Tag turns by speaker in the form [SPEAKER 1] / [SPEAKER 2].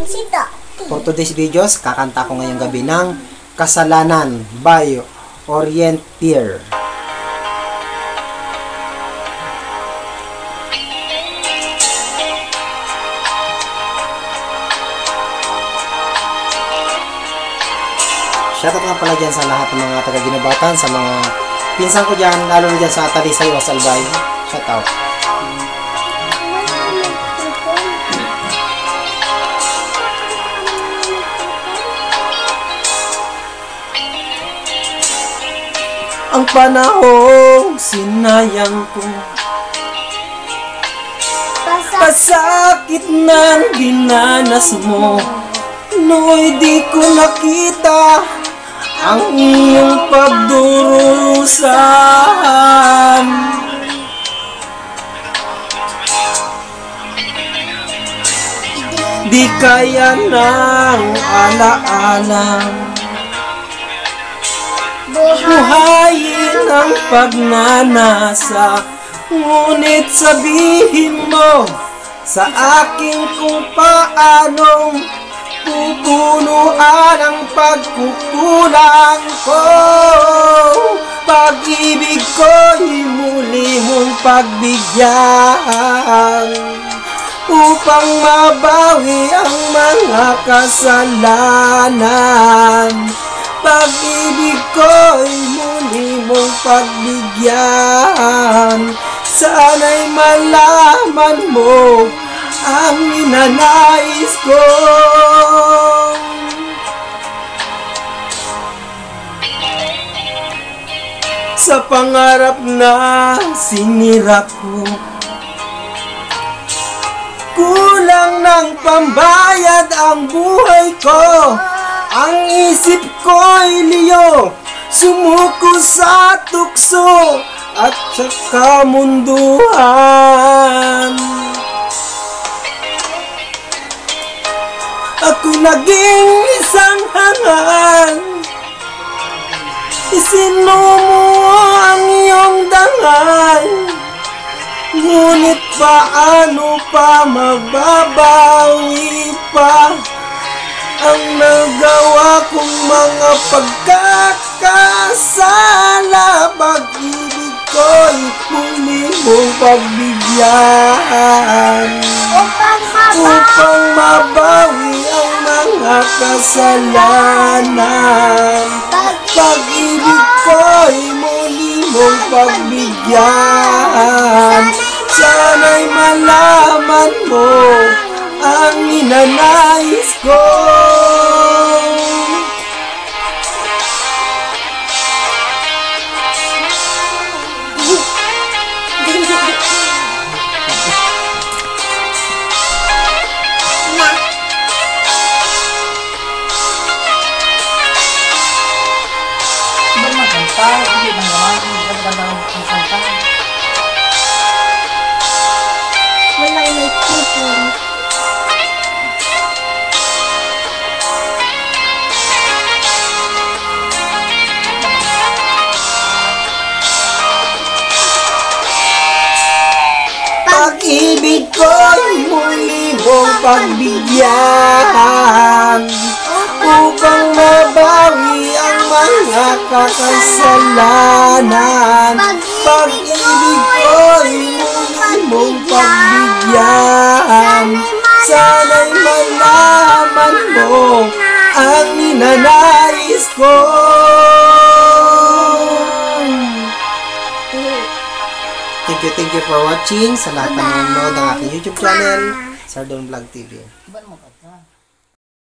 [SPEAKER 1] For today's videos, kakanta ko ngayong gabi ng Kasalanan by Orient Peer. Shoutout nga pala dyan sa lahat ng mga taga-Ginobatan, sa mga pinsan ko dyan, lalo na dyan sa Talisay o Salbay. Shoutout. Ang panahong sinayang ko, pasakit ng dinanas mo, nooy di ko nakita ang iyong pagdurusan. Di kaya ng ala-ala buhayin ang pagnanasa, ngunit sabihin mo sa akin kung paanong pupunuan ang pagkukulang ko. Pag-ibig ko'y muli mong pagbigyan, upang mabawi ang mga kasalanan. Pag-ibig ko'y muli mong pagbigyan, sana'y malaman mo ang ninanais ko. Sa pangarap na sinira ko, kulang ng pambayad ang buhay ko. Ang isip ko'y liyo, sumuko sa tukso at sa kamunduhan. Ako naging isang hangal, isinumo ang iyong dangal, ngunit paano pa mababawi pa ang nagawa kong mga pagkakasala. Pag-ibig ko'y muli mong pagbigyan, upang mabawi ang mga kasalanan. Pag-ibig ko'y muli mong pagbigyan, sana'y malaman mo ang ninanais ko.
[SPEAKER 2] Walang may tipon.
[SPEAKER 1] Pag-ibig ko'y muli mong pagbigyan, upang mabawi ang mga kasalanan. Pag-ibig ko'y muli mong pagbigyan, sana'y malaman mo ang ninanais ko. Thank you for watching. Sa lahat ng nanonood ng aking YouTube channel, Sardon Vlog TV.